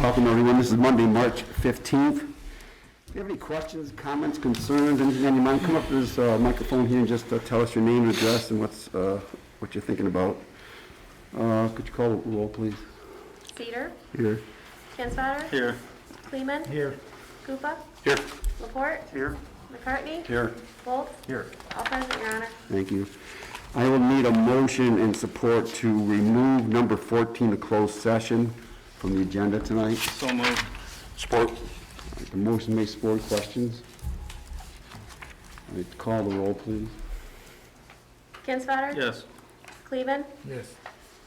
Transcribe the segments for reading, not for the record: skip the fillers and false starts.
Welcome, everyone. This is Monday, March 15th. If you have any questions, comments, concerns, anything on your mind, come up to this microphone here and just tell us your name and address and what you're thinking about. Could you call the roll, please? Cedar. Here. Kinsfater. Here. Kleeman. Here. Koopa. Here. Laporte. Here. McCartney. Here. Wolf. Here. All present, Your Honor. Thank you. I will need a motion and support to remove number 14, the closed session, from the agenda tonight. So moved. Support. The motion may support. Questions? Call the roll, please. Kinsfater. Yes. Kleeman. Yes.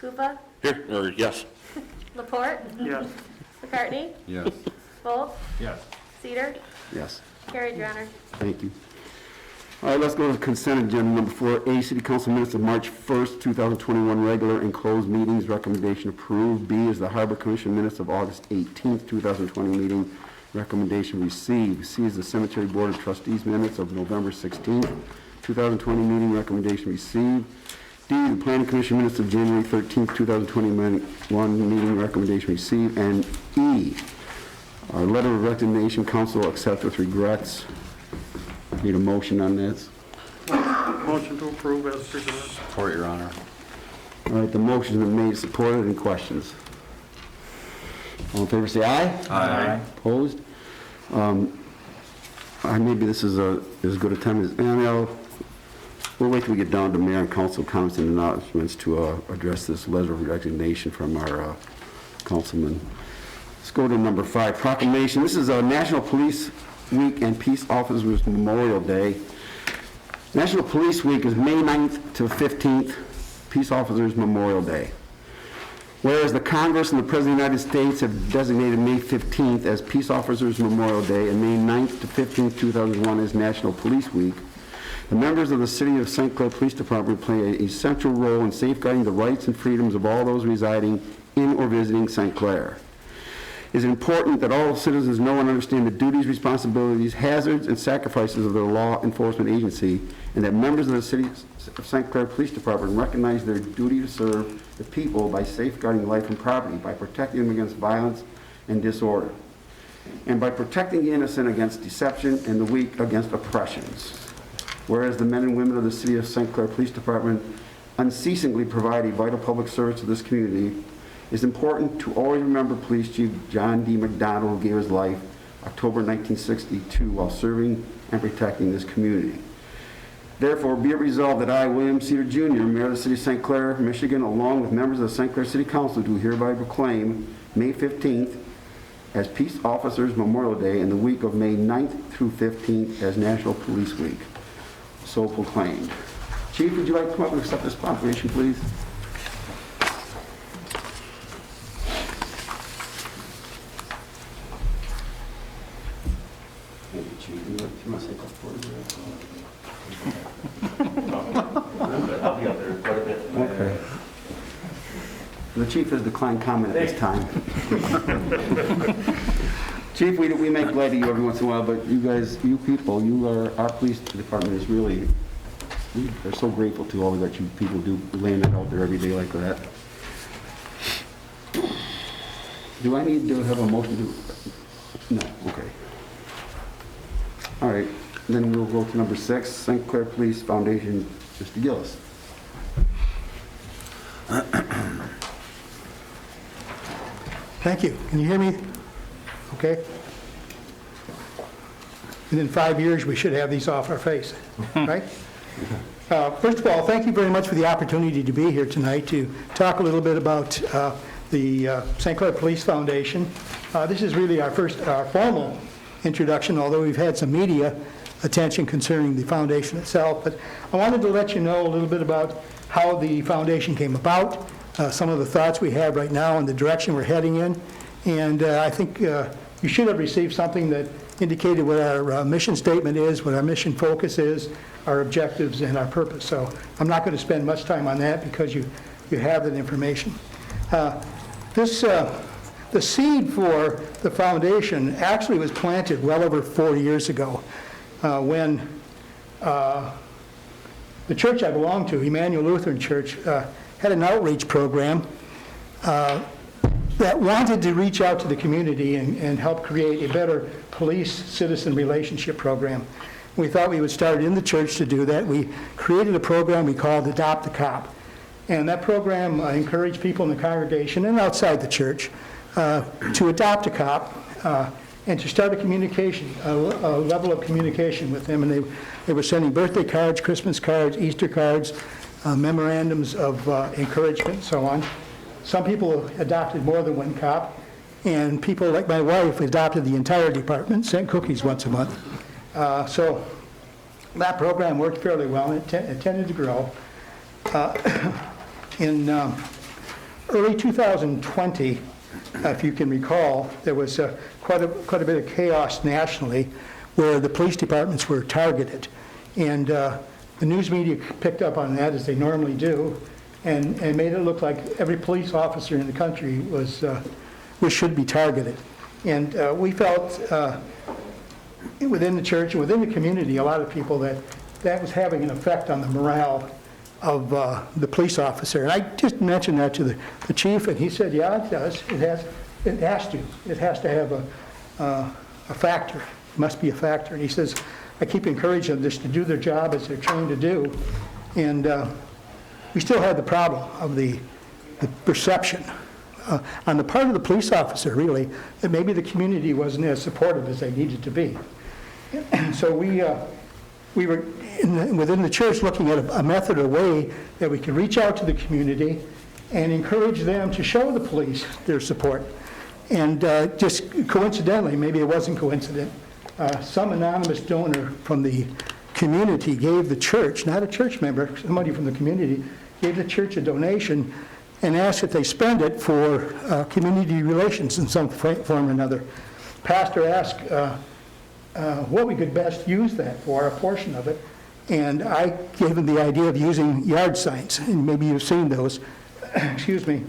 Koopa. Here. Or yes. Laporte. Yes. McCartney. Yes. Wolf. Yes. Cedar. Yes. Carried, Your Honor. Thank you. All right, let's go to the consent agenda. Number 4A, City Council minutes of March 1st, 2021, regular and closed meetings, recommendation approved. B is the Harbor Commission minutes of August 18th, 2020 meeting, recommendation received. C is the Cemetery Board of Trustees minutes of November 16th, 2020 meeting, recommendation received. D, the Planning Commission minutes of January 13th, 2021 meeting, recommendation received. And E, our letter of resignation, council accepts with regrets. Need a motion on this? Motion to approve as presented. Support, Your Honor. All right, the motion's been made, supported. Any questions? All in favor, say aye. Aye. Opposed? Maybe this is as good a time as any else. We'll wait till we get down to mayor and council comments and announcements to address this letter of resignation from our councilman. Let's go to number 5, proclamation. This is National Police Week and Peace Officers Memorial Day. National Police Week is May 9th to 15th, Peace Officers Memorial Day. Whereas the Congress and the President of the United States have designated May 15th as Peace Officers Memorial Day and May 9th to 15th, 2001 as National Police Week, the members of the City of Sinclair Police Department play a central role in safeguarding the rights and freedoms of all those residing in or visiting Sinclair. It is important that all citizens know and understand the duties, responsibilities, hazards, and sacrifices of their law enforcement agency, and that members of the City of St. Clair Police Department recognize their duty to serve the people by safeguarding life and property, by protecting them against violence and disorder, and by protecting the innocent against deception and the weak against oppressions. Whereas the men and women of the City of St. Clair Police Department unceasingly provide a vital public service to this community, it's important to always remember Police Chief John D. McDonald, who gave his life October 1962 while serving and protecting this community. Therefore, be it resolved that I, William Cedar Jr., Mayor of the City of St. Clair, Michigan, along with members of the St. Clair City Council, do hereby proclaim May 15th as Peace Officers Memorial Day and the week of May 9th through 15th as National Police Week. So proclaimed. Chief, would you like to come up and accept this proclamation, please? Thank you, Chief. You must take a photograph. I'll be up there quite a bit. Okay. The chief has declined comment at this time. Chief, we make glad to you every once in a while, but you guys, you people, our police department is really, we are so grateful to all that you people do, laying it out there every day like that. Do I need to have a motion to? No, okay. All right, then we'll go to number 6, St. Clair Police Foundation, Mr. Gillis. Thank you. Can you hear me? Okay. Within 5 years, we should have these off our face, right? First of all, thank you very much for the opportunity to be here tonight to talk a little bit about the St. Clair Police Foundation. This is really our first formal introduction, although we've had some media attention concerning the foundation itself. But I wanted to let you know a little bit about how the foundation came about, some of the thoughts we have right now and the direction we're heading in. And I think you should have received something that indicated what our mission statement is, what our mission focus is, our objectives, and our purpose. So I'm not going to spend much time on that because you have that information. The seed for the foundation actually was planted well over 4 years ago when the church I belong to, Emmanuel Lutheran Church, had an outreach program that wanted to reach out to the community and help create a better police-citizen relationship program. We thought we would start in the church to do that. We created a program we called Adopt a Cop. And that program encouraged people in the congregation and outside the church to adopt a cop and to start a communication, a level of communication with them. And they were sending birthday cards, Christmas cards, Easter cards, memorandums of encouragement, and so on. Some people adopted more than one cop, and people like my wife adopted the entire department, sent cookies once a month. So that program worked fairly well, and it tended to grow. In early 2020, if you can recall, there was quite a bit of chaos nationally where the police departments were targeted. And the news media picked up on that, as they normally do, and made it look like every police officer in the country should be targeted. And we felt within the church and within the community, a lot of people, that was having an effect on the morale of the police officer. And I just mentioned that to the chief, and he said, yeah, it does. It has to have a factor. It must be a factor. And he says, I keep encouraging them just to do their job as they're trained to do. And we still had the problem of the perception on the part of the police officer, really, that maybe the community wasn't as supportive as they needed to be. And so we were within the church looking at a method or way that we could reach out to the community and encourage them to show the police their support. And just coincidentally, maybe it wasn't coincident, some anonymous donor from the community gave the church, not a church member, somebody from the community, gave the church a donation and asked if they spend it for community relations in some form or another. Pastor asked what we could best use that for, a portion of it, and I gave him the idea of using yard signs, and maybe you've seen those, excuse me.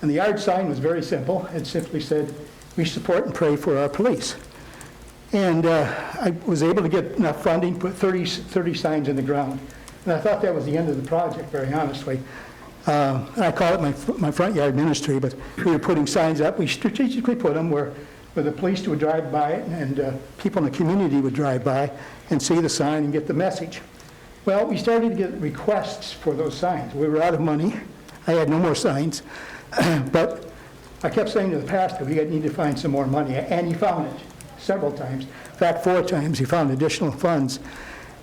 And the yard sign was very simple. It simply said, we support and pray for our police. And I was able to get enough funding, put 30 signs in the ground. And I thought that was the end of the project, very honestly. And I call it my front yard ministry, but we were putting signs up. We strategically put them where the police would drive by it, and people in the community would drive by and see the sign and get the message. Well, we started to get requests for those signs. We were out of money. I had no more signs. But I kept saying to the pastor, we need to find some more money. And he found it several times. In fact, 4 times he found additional funds.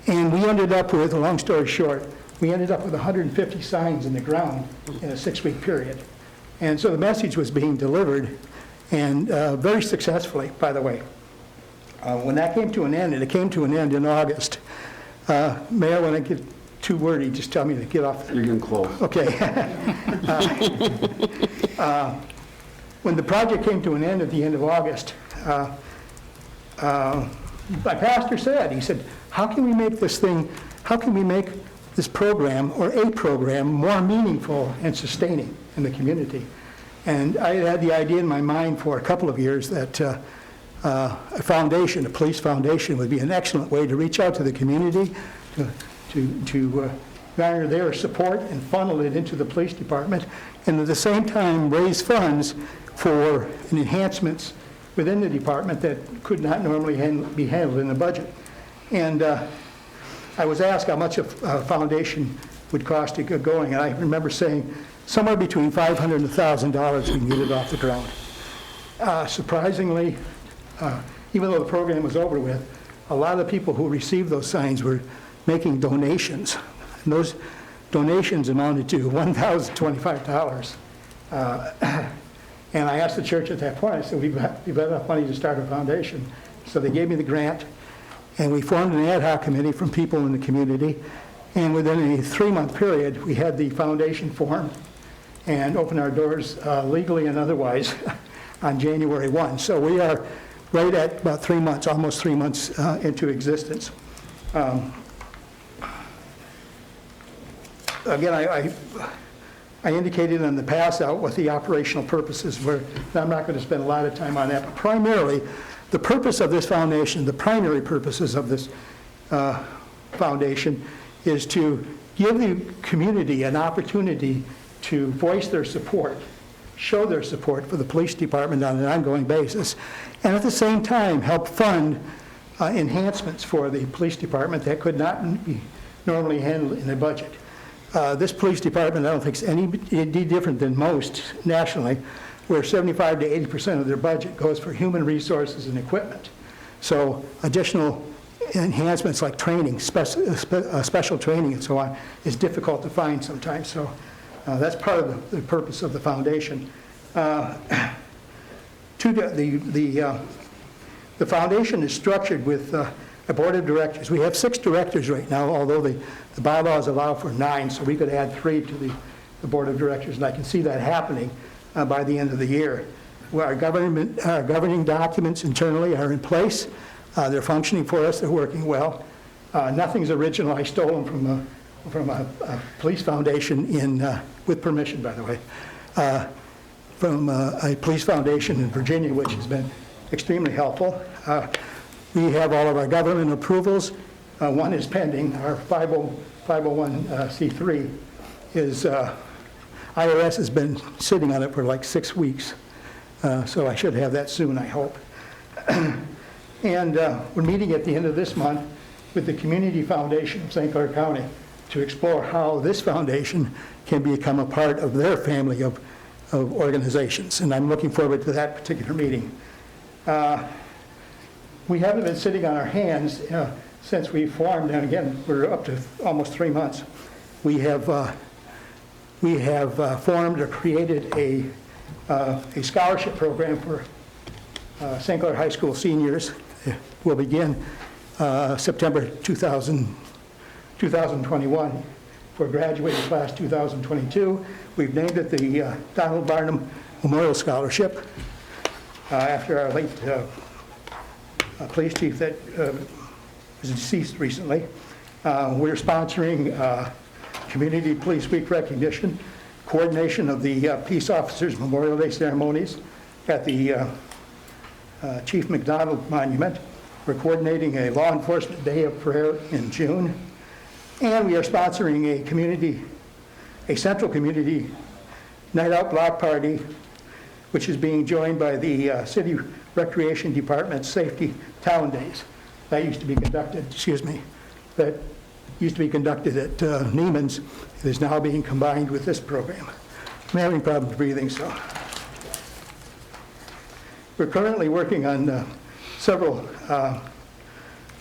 And we ended up with, a long story short, we ended up with 150 signs in the ground in a 6-week period. And so the message was being delivered, and very successfully, by the way. When that came to an end, and it came to an end in August, Mayor, when I get too wordy, just tell me to get off. You're getting close. Okay. When the project came to an end at the end of August, my pastor said, he said, how can we make this program, or a program, more meaningful and sustaining in the community? And I had the idea in my mind for a couple of years that a foundation, a police foundation, would be an excellent way to reach out to the community, to garner their support and funnel it into the police department, and at the same time raise funds for enhancements within the department that could not normally be handled in the budget. And I was asked how much a foundation would cost to get going, and I remember saying somewhere between $500 and $1,000 we can get it off the ground. Surprisingly, even though the program was over with, a lot of the people who received those signs were making donations, and those donations amounted to $1,025. And I asked the church at that point, I said, we've got enough money to start a foundation. So they gave me the grant, and we formed an ad hoc committee from people in the community, and within a 3-month period, we had the foundation formed and opened our doors legally and otherwise on January 1. So we are right at about 3 months, almost 3 months into existence. Again, I indicated in the past out what the operational purposes were, and I'm not going to spend a lot of time on that, but primarily, the purpose of this foundation, the primary purposes of this foundation, is to give the community an opportunity to voice their support show their support for the police department on an ongoing basis, and at the same time help fund enhancements for the police department that could not be normally handled in a budget. This police department, I don't think is any different than most nationally, where 75 to 80% of their budget goes for human resources and equipment. So additional enhancements like training, special training and so on, is difficult to find sometimes. So that's part of the purpose of the foundation. The foundation is structured with a board of directors. We have 6 directors right now, although the bylaws allow for 9, so we could add 3 to the board of directors, and I can see that happening by the end of the year. Our governing documents internally are in place. They're functioning for us. They're working well. Nothing's original. I stole them from a police foundation with permission, by the way, from a police foundation in Virginia, which has been extremely helpful. We have all of our government approvals. One is pending. Our 501c3 is, IRS has been sitting on it for like 6 weeks. So I should have that soon, I hope. And we're meeting at the end of this month with the Community Foundation of St. Clair County to explore how this foundation can become a part of their family of organizations. And I'm looking forward to that particular meeting. We haven't been sitting on our hands since we formed, and again, we're up to almost 3 months. We have formed or created a scholarship program for St. Clair High School seniors. Will begin September 2021 for graduating class 2022. We've named it the Donald Barnum Memorial Scholarship after our late police chief that was deceased recently. We're sponsoring Community Police Week recognition, coordination of the Peace Officers Memorial Day ceremonies at the Chief McDonald Monument. We're coordinating a law enforcement day of prayer in June. And we are sponsoring a central community night out block party, which is being joined by the City Recreation Department Safety Town Days. That used to be conducted, at Neiman's. It is now being combined with this program. I'm having problems breathing, so. We're currently working on several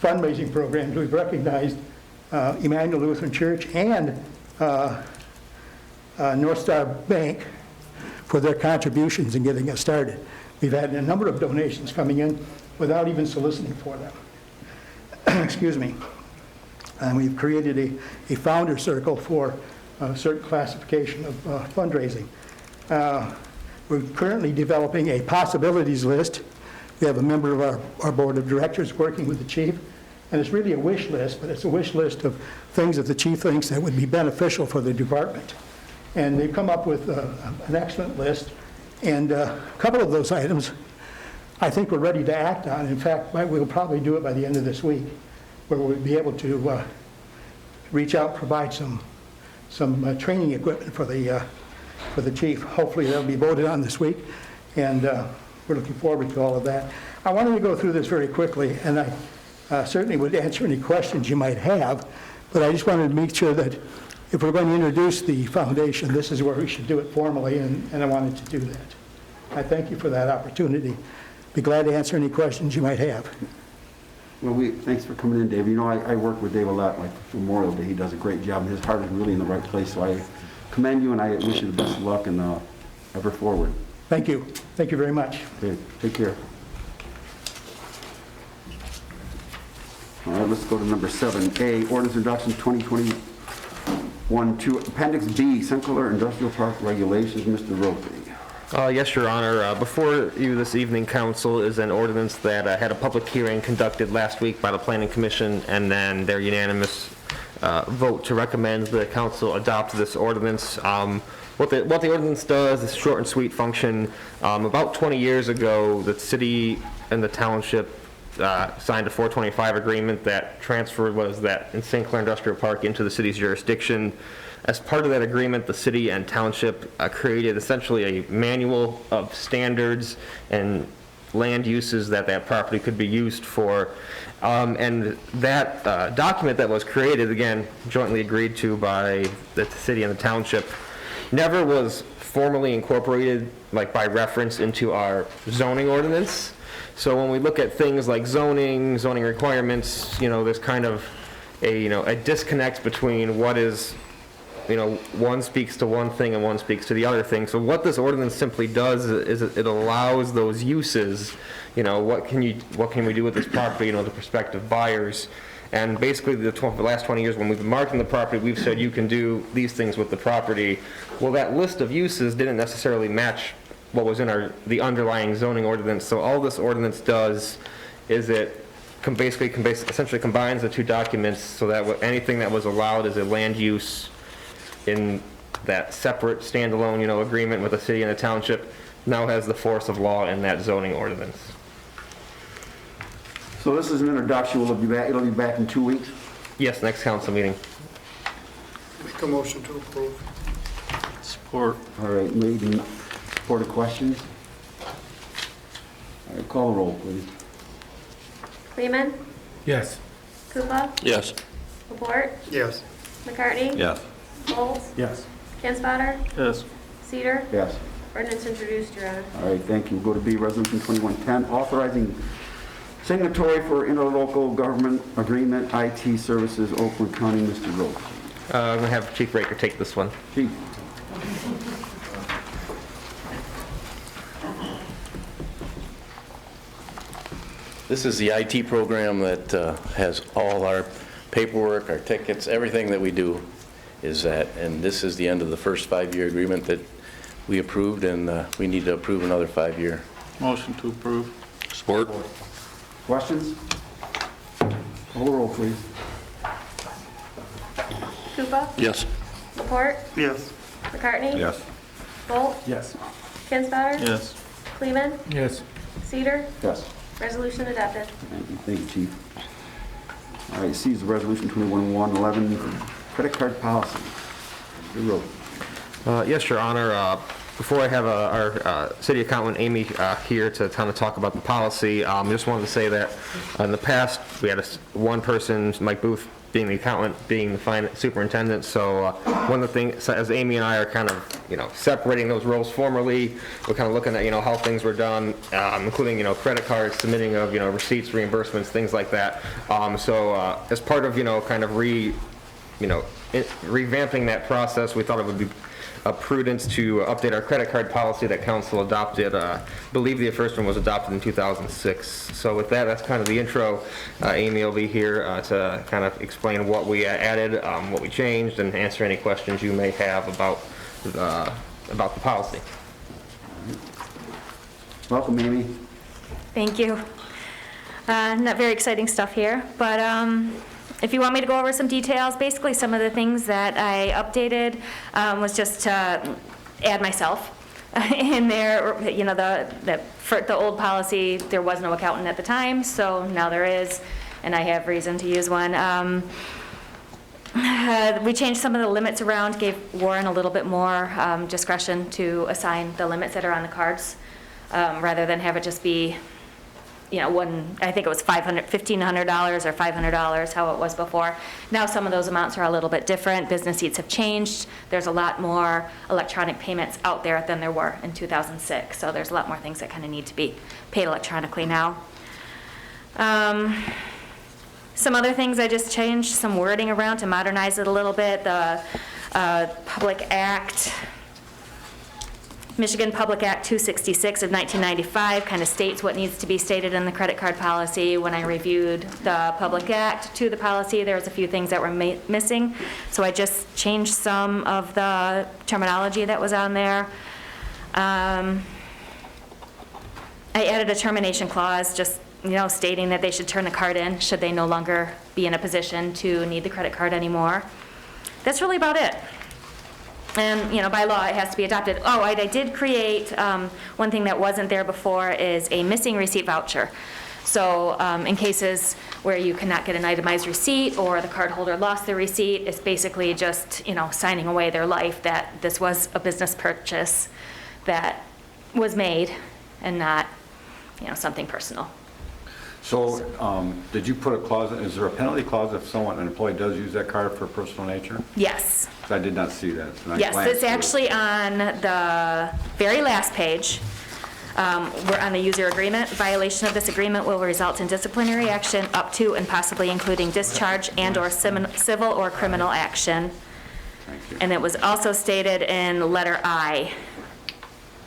fundraising programs. We've recognized Emmanuel Lutheran Church and North Star Bank for their contributions in getting us started. We've had a number of donations coming in without even soliciting for them. Excuse me. And we've created a founder circle for a certain classification of fundraising. We're currently developing a possibilities list. We have a member of our board of directors working with the chief, and it's really a wish list, but it's a wish list of things that the chief thinks that would be beneficial for the department. And they've come up with an excellent list, and a couple of those items I think we're ready to act on. In fact, we'll probably do it by the end of this week, where we'll be able to reach out, provide some training equipment for the chief. Hopefully that'll be voted on this week, and we're looking forward to all of that. I wanted to go through this very quickly, and I certainly would answer any questions you might have, but I just wanted to make sure that if we're going to introduce the foundation, this is where we should do it formally, and I wanted to do that. I thank you for that opportunity. Be glad to answer any questions you might have. Well, thanks for coming in, Dave. You know, I work with Dave a lot, like Memorial Day. He does a great job, and his heart is really in the right place. So I commend you, and I wish you the best of luck and ever forward. Thank you. Thank you very much. Okay, take care. All right, let's go to number 7A, ordinance introduction 2021-2, Appendix B, Sinclair Industrial Park Regulations. Mr. Rosie. Yes, Your Honor. Before you this evening, Council, is an ordinance that had a public hearing conducted last week by the Planning Commission, and then their unanimous vote to recommend the Council adopt this ordinance. What the ordinance does is short and sweet function. About 20 years ago, the city and the township signed a 425 agreement that transferred that in Sinclair Industrial Park into the city's jurisdiction. As part of that agreement, the city and township created essentially a manual of standards and land uses that property could be used for. And that document that was created, again, jointly agreed to by the city and the township, never was formally incorporated, like by reference, into our zoning ordinance. So when we look at things like zoning requirements, there's kind of a disconnect between what is, one speaks to one thing and one speaks to the other thing. So what this ordinance simply does is it allows those uses, what can we do with this property, the prospective buyers. And basically the last 20 years when we've been marketing the property, we've said you can do these things with the property. Well, that list of uses didn't necessarily match what was in the underlying zoning ordinance. So all this ordinance does is it essentially combines the two documents so that anything that was allowed as a land use in that separate standalone, agreement with the city and the township now has the force of law in that zoning ordinance. So this is an introduction. It'll be back in 2 weeks? Yes, next council meeting. Make a motion to approve. Support. All right, made and supported. Questions? All right, call the roll, please. Kleeman, Yes. Koopa, Yes. Laporte, Yes. McCartney. Yes. Folds, Yes. Kinsfater, Yes. Cedar. Yes. Ordinance introduced, Your Honor. All right, thank you. We'll go to B, Resolution 2110, authorizing signatory for interlocal government agreement, IT services, Oakland County. Mr. Rhodes. I'm going to have Chief Raker take this one. Chief. This is the IT program that has all our paperwork, our tickets, everything that we do is that. And this is the end of the first 5-year agreement that we approved, and we need to approve another 5-year. Motion to approve. Support. Questions? Call the roll, please. Koopa, Yes. Laporte, Yes. McCartney. Yes. Folds, Yes. Kinsfater. Yes. Kleeman, Yes. Cedar. Yes. Resolution adopted. Thank you, Chief. All right, C is Resolution 2111, credit card policy. Mr. Rhodes. Yes, Your Honor. Before I have our city accountant, Amy, here to kind of talk about the policy, just wanted to say that in the past, we had one person, Mike Booth, being the accountant, being the finance superintendent. So one of the things, as Amy and I are kind of, separating those roles formally, we're kind of looking at, how things were done, including, credit cards, submitting of, receipts, reimbursements, things like that. So as part of, kind of revamping that process, we thought it would be a prudence to update our credit card policy that council adopted. I believe the first one was adopted in 2006. So with that, that's kind of the intro. Amy will be here to kind of explain what we added, what we changed, and answer any questions you may have about the policy. Welcome, Amy. Thank you. Not very exciting stuff here, but if you want me to go over some details, basically some of the things that I updated was just to add myself in there. For the old policy, there was no accountant at the time, so now there is, and I have reason to use one. We changed some of the limits around, gave Warren a little bit more discretion to assign the limits that are on the cards, rather than have it just be, I think it was $1,500 or $500, how it was before. Now some of those amounts are a little bit different. Business needs have changed. There's a lot more electronic payments out there than there were in 2006. So there's a lot more things that kind of need to be paid electronically now. Some other things I just changed some wording around to modernize it a little bit. The Public Act, Michigan Public Act 266 of 1995 kind of states what needs to be stated in the credit card policy. When I reviewed the Public Act to the policy, there was a few things that were missing. So I just changed some of the terminology that was on there. I added a termination clause, just stating that they should turn the card in should they no longer be in a position to need the credit card anymore. That's really about it. And, by law, it has to be adopted. Oh, I did create, one thing that wasn't there before is a missing receipt voucher. So in cases where you cannot get an itemized receipt or the cardholder lost their receipt, it's basically just, signing away their life that this was a business purchase that was made and not, something personal. So, did you put a clause, is there a penalty clause if an employee does use that card for personal nature? Yes. 'Cause I did not see that. and I Yes, glanced it's through it. actually on the very last page. We're on the user agreement. Violation of this agreement will result in disciplinary action up to and possibly including discharge and/or civil or criminal action. Thank you. And it was also stated in letter I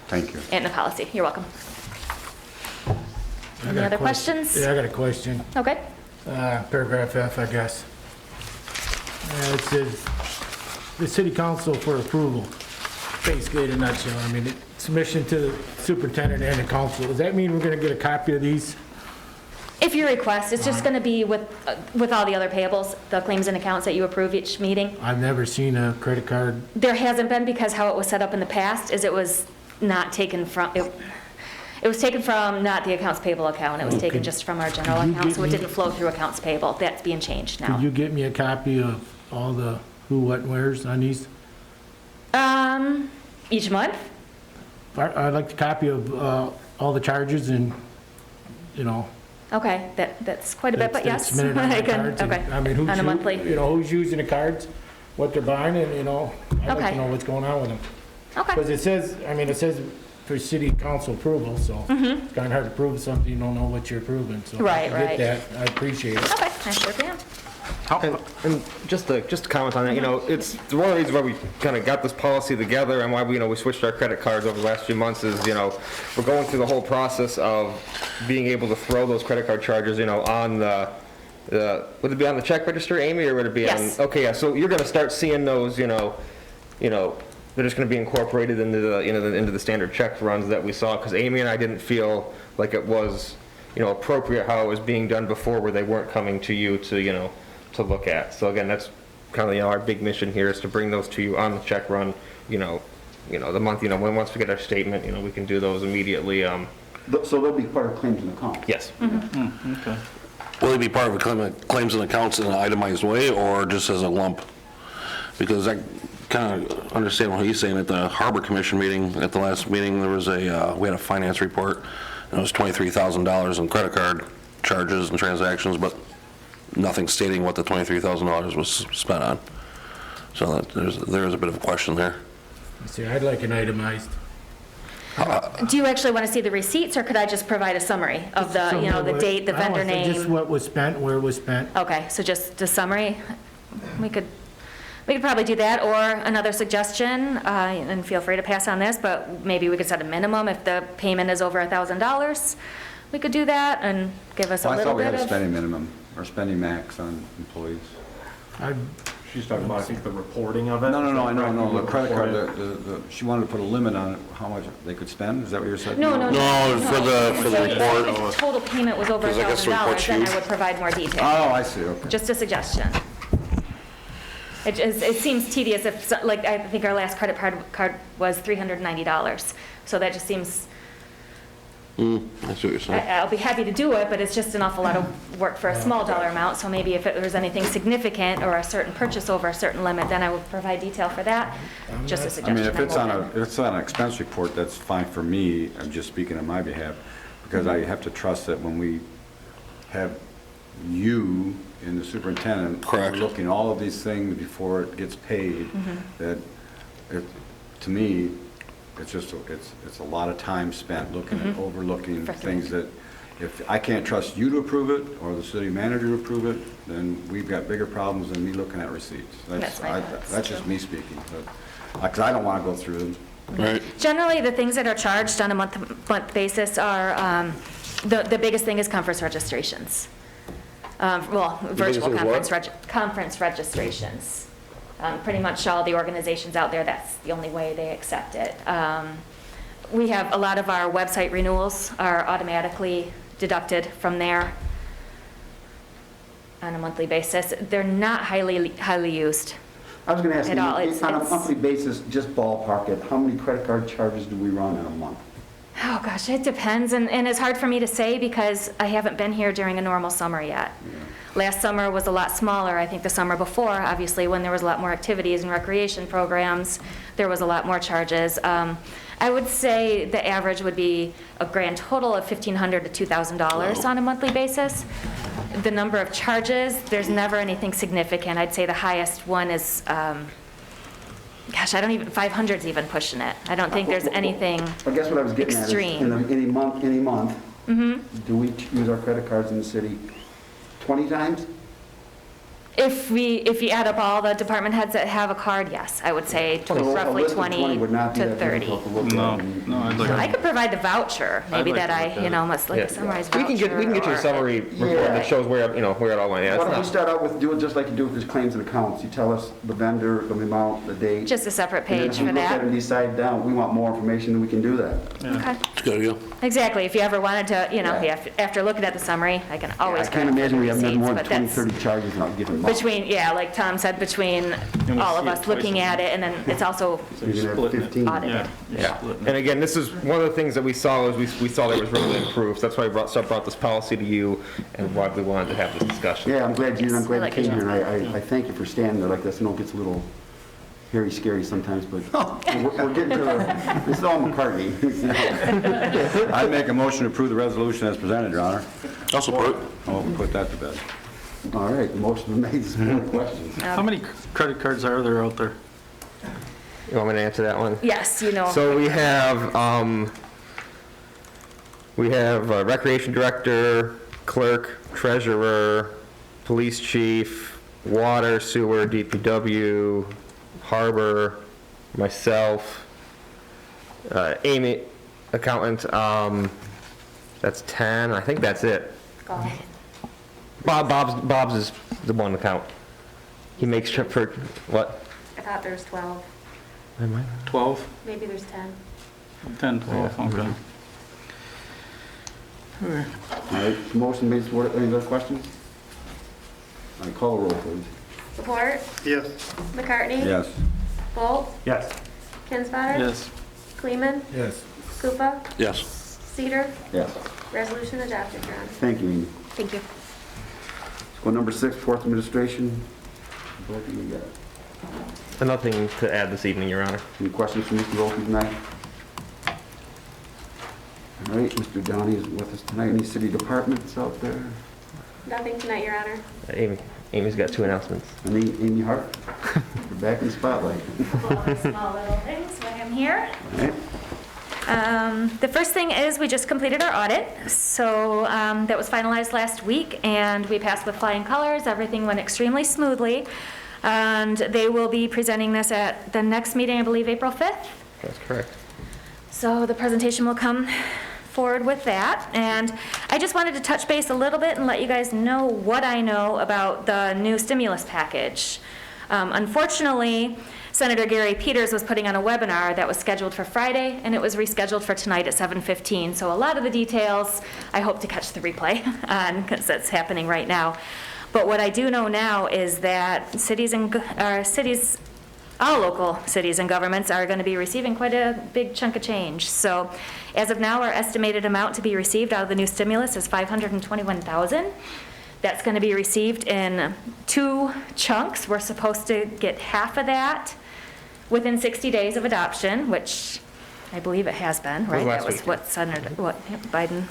Thank you. in the policy. You're welcome. I Any got a other question. questions? Yeah, I got a question. Okay. Paragraph F, I guess. It says, the city council for approval. Basically, in a nutshell, submission to the superintendent and the council. Does that mean we're gonna get a copy of these? If you request, it's just going to be with all the other payables, the claims and accounts that you approve each meeting. I've never seen a credit card. There hasn't been, because how it was set up in the past is it was not taken from, it was taken from not the accounts payable account, it was taken just from our general Could you account, get so it me- didn't flow through accounts payable. That's being changed Could now. you get me a copy of all the who, what, and wheres on these? Each month? I'd like a copy of all the charges and, Okay, that's quite a bit, but yes. that's submitted on I the can- cards. and, Okay, who's on a monthly. who's using the cards, what they're buying, and, I'd like Okay. to know what's going on with them. Okay, Because it says for city council approval, so it's kind of hard to prove something you don't know what you're approving, so. if I Right, can right. Get that, I appreciate it. okay, I sure can. And just to comment on that, it's one of the reasons why we kind of got this policy together and why we switched our credit cards over the last few months is, we're going through the whole process of being able to throw those credit card charges, on would it be on the check register, Amy, or would it be on? Yes. Okay, yeah, so you're gonna start seeing those, they're just gonna be incorporated into into the standard check runs that we saw, because Amy and I didn't feel like it was, appropriate how it was being done before, where they weren't coming to you to, to look at. So again, that's kind of, our big mission here is to bring those to you on the check run, the month, once we get our statement, we can do those immediately. So they'll be part of claims and accounts? Yes. Okay. Will it be part of a claims and accounts in an itemized way, or just as a lump? Because I kind of understand what he's saying. At the Harbor Commission meeting, at the last meeting, there was we had a finance report, and it was $23,000 in credit card charges and transactions, but nothing stating what the $23,000 was spent on. So there is a bit of a question there. See, I'd like an itemized. Do you actually want to see the receipts, or could I just provide a summary of the, the date, the vendor Just name? what was spent, where it was spent. Okay, so just the summary? We could probably do that, or another suggestion, and feel free to pass on this, but maybe we could set a minimum if the payment is over $1,000. We could do that and give us a Well, I little thought we bit had a of. spending minimum, or spending max on employees. She's talking about, I think, the reporting of it. No, I know, the credit card, Report she wanted to put a limit on how much they could spend, is that what you're saying? No. No, for the So report. If total payment was over 'Cause I guess the report's $1,000, then I huge. would provide more detail. Oh, I see, okay. Just a suggestion. It seems tedious if, like, I think our last credit card was $390. So that just seems, I see what you're saying. I'll be happy to do it, but it's just an awful lot of work for a small dollar amount. So maybe if it was anything significant or a certain purchase over a certain limit, then I would provide detail for that. Just a I suggestion. mean, if it's I'm on open. if it's on an expense report, that's fine for me, I'm just speaking on my behalf, because I have to trust that when we have you and the superintendent Correct. looking at all of these things before it gets paid, that, to me, it's just, it's a lot of time spent looking at, overlooking For things that, if I can't trust you to approve it, or the city manager to approve it, then we've got bigger problems than me looking at receipts. That's my thoughts, That's just me speaking, but, because I don't want to go through them. Right. Generally, the things that are charged on a month basis are, the biggest thing is conference registrations. Virtual thing is what? conference registrations. Pretty much all the organizations out there, that's the only way they accept it. We have, a lot of our website renewals are automatically deducted from there on a monthly basis. They're not highly used. I was going to ask At all, you, it's- on a it's- monthly basis, just ballpark it, how many credit card charges do we run in a month? Oh, gosh, it depends, and it's hard for me to say because I haven't been here during a normal summer yet. Last summer was a lot smaller. I think the summer before, obviously, when there was a lot more activities and recreation programs, there was a lot more charges. I would say the average would be a grand total of $1,500 to $2,000 on a monthly basis. The number of charges, there's never anything significant. I'd say the highest one is, gosh, 500's even pushing it. I don't think there's anything I guess what I was getting at is, extreme. any month, do we use our credit cards in the city 20 times? If you add up all the department heads that have a card, yes, I would say So a roughly list of 20 would not be to that 30. difficult to look at. No, I'd like I could provide the voucher, maybe I'd like that to I, look at you it. know, must like a summarized We voucher. can get you a or- summary report Yeah. that shows where, where it all went. Yeah, Why it's don't we not- start out with, do it just like you do with these claims and accounts? You tell us the vendor, the amount, the date. Just a separate And then page if for we look at it that. and decide down, we want more information, then we can do that. Okay, It's a good idea. exactly. If you ever wanted to, Yeah. after looking at the summary, I can I always. can't grab imagine we the have more receipts, than but 20, that's 30 charges in a given month. between, like Tom said, between we all of see it us twice looking a at it, and then it's also You're gonna have splitting it. 15. audited. Yeah, and again, this is one of the things that we saw is we saw there was room to improve. So that's why I brought this policy to you and why we wanted to have this discussion. Yeah, I'm glad you I like came it. here, and I thank you for standing there like this. I know it gets a little hairy, scary sometimes, but we're getting to the, this is all McCartney. I make a motion to approve the resolution as presented, Your Honor. I'll support it. Oh, we'll put that to bed. All right, the motion been made, support questions. How many credit cards are there out there? You want me to answer that one? Yes, So we have recreation director, clerk, treasurer, police chief, water, sewer, DPW, harbor, myself, Amy, accountant, that's 10, I think that's it. Bob's is the one account. He makes trip for, what? I thought there was 12. Am I? 12? Maybe there's 10. 10, 12, okay. All right, motion made, support, any other questions? All right, call the roll, please. Laporte, Yes. McCartney. Yes. Volt, Yes. Kinsfater. Yes. Kleeman, Yes. Koopa, Yes. Cedar. Yes, Resolution adopted, Your Honor. thank you, Amy. thank you. Let's go number 6, fourth administration. What do we got? Nothing to add this evening, Your Honor. Any questions from Mr. Volkey tonight? All right, Mr. Downey is with us tonight. Any city departments out there? Nothing tonight, Your Honor. Amy's got 2 announcements. Any, Amy Hart? You're back in the spotlight. Couple other small little things while I'm here. All right. The first thing is we just completed our audit, so that was finalized last week, and we passed with flying colors. Everything went extremely smoothly, and they will be presenting this at the next meeting, I believe, April 5th. That's correct. So the presentation will come forward with that, and I just wanted to touch base a little bit and let you guys know what I know about the new stimulus package. Unfortunately, Senator Gary Peters was putting on a webinar that was scheduled for Friday, and it was rescheduled for tonight at 7:15. So a lot of the details, I hope to catch the replay on, because that's happening right now. But what I do know now is that all local cities and governments are going to be receiving quite a big chunk of change. So as of now, our estimated amount to be received out of the new stimulus is $521,000. That's going to be received in 2 chunks. We're supposed to get half of that within 60 days of adoption, which I believe it has been, right? last That was week. what Biden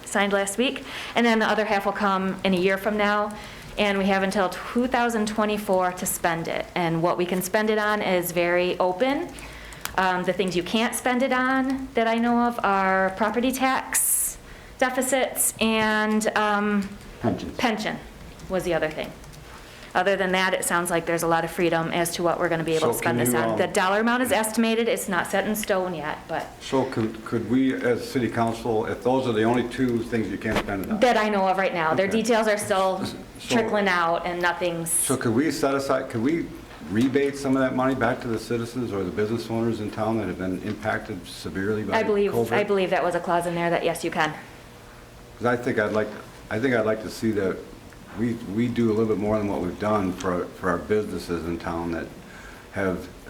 signed last week. And then the other half will come in a year from now. And we have until 2024 to spend it. And what we can spend it on is very open. The things you can't spend it on that I know of are property tax deficits and Pensions. pension was the other thing. Other than that, it sounds like there's a lot of freedom as to what we're going to be able to So spend can this you, on. The dollar amount is estimated, it's not set in stone yet, but So could we, as city council, if those are the only 2 things you can't spend it on? that I know of right now. Their Okay. details are still So- trickling out and nothing's, So could we set aside, could we rebate some of that money back to the citizens or the business owners in town that have been impacted severely by I COVID? believe that was a clause in there that, yes, you can. Because I think I'd like to see that we do a little bit more than what we've done for our businesses in town that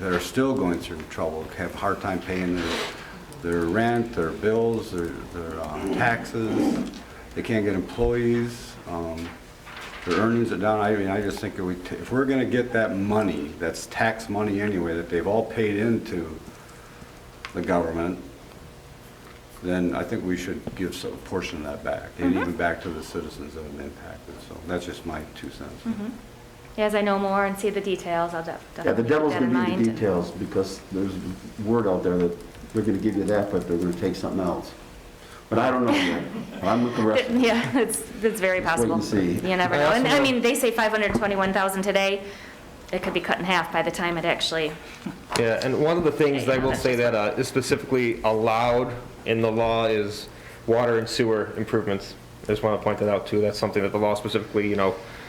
are still going through trouble, have a hard time paying their rent, their bills, their taxes. They can't get employees. Their earnings are down. I mean, I just think if we're going to get that money, that's tax money anyway, that they've all paid into the government, then I think we should give some portion of that back, and even back to the citizens that have been impacted. So that's just my 2 cents. As I know more and see the details, I'll Yeah, definitely the keep devil's that in gonna be mind. the details, because there's word out there that they're gonna give you that, but they're gonna take something else. But I don't know yet. I'm with the rest of you. Yeah, it's very Let's wait possible. and see. You never I know. also And I know- mean, they say 521,000 today. It could be cut in half by the time it actually, Yeah, and one of the things I will say that is specifically allowed in the law is water and sewer improvements. I just want to point that out too. That's something that the law specifically,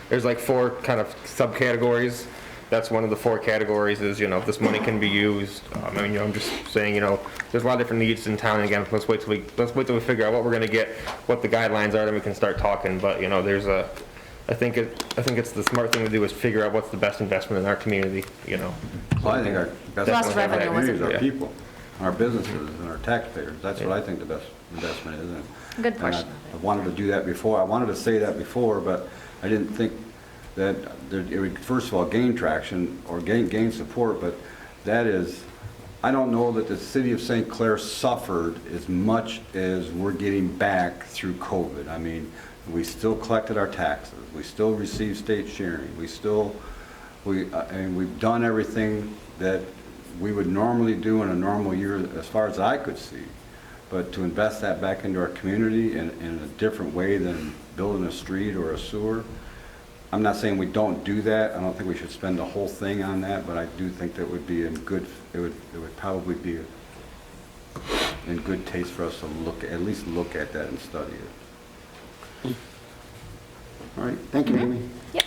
there's like 4 kind of subcategories. That's one of the 4 categories is, this money can be used. I mean, I'm just saying, there's a lot of different needs in town. Again, let's wait till we figure out what we're going to get, what the guidelines are, then we can start talking. But, I think it's the smart thing to do is figure out what's the best investment in our community, Well, I think our best Lost investment in our revenue community is wasn't- our people, our businesses, and our taxpayers. That's what I think the best investment is. Good And portion I wanted to do that before. I wanted to say that before, but I didn't think that it would, first of all, gain traction or gain support, but that is, I don't know that the city of St. Clair suffered as much as we're getting back through COVID. I mean, we still collected our taxes. We still received state sharing. And we've done everything that we would normally do in a normal year, as far as I could see. But to invest that back into our community in a different way than building a street or a sewer, I'm not saying we don't do that. I don't think we should spend the whole thing on that, but I do think that would be it would probably be in good taste for us to at least look at that and study it. All right, thank you, Amy. Yep.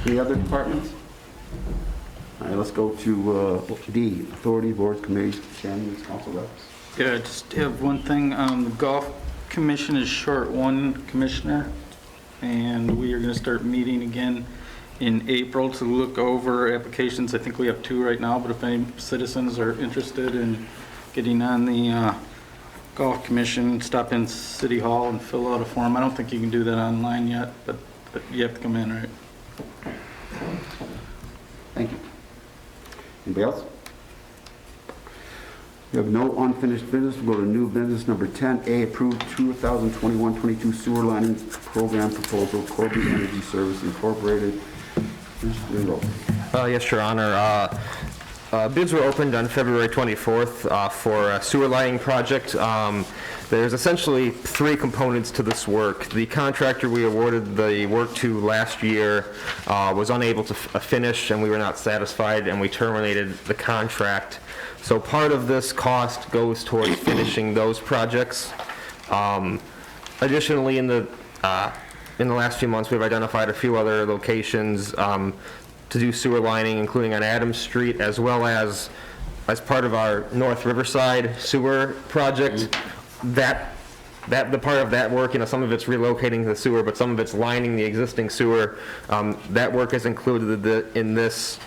Any other departments? All right, let's go to D, authority, boards, committees, chairmen, council reps. Yeah, I just have one thing. The golf commission is short 1 commissioner, and we are going to start meeting again in April to look over applications. I think we have 2 right now, but if any citizens are interested in getting on the golf commission, stop in City Hall and fill out a form. I don't think you can do that online yet, but you have to come in, right? Thank you. Anybody else? We have no unfinished business. We'll go to new business number 10A, approved 2021-22 sewer lining program proposal, Corby Energy Service Incorporated. Mr. Ringo. Yes, Your Honor. Bids were opened on February 24th for a sewer lining project. There's essentially 3 components to this work. The contractor we awarded the work to last year was unable to finish, and we were not satisfied, and we terminated the contract. So part of this cost goes towards finishing those projects. Additionally, in the last few months, we've identified a few other locations to do sewer lining, including on Adams Street, as well as part of our North Riverside sewer project. The part of that work, some of it's relocating the sewer, but some of it's lining the existing sewer. That work is included in this.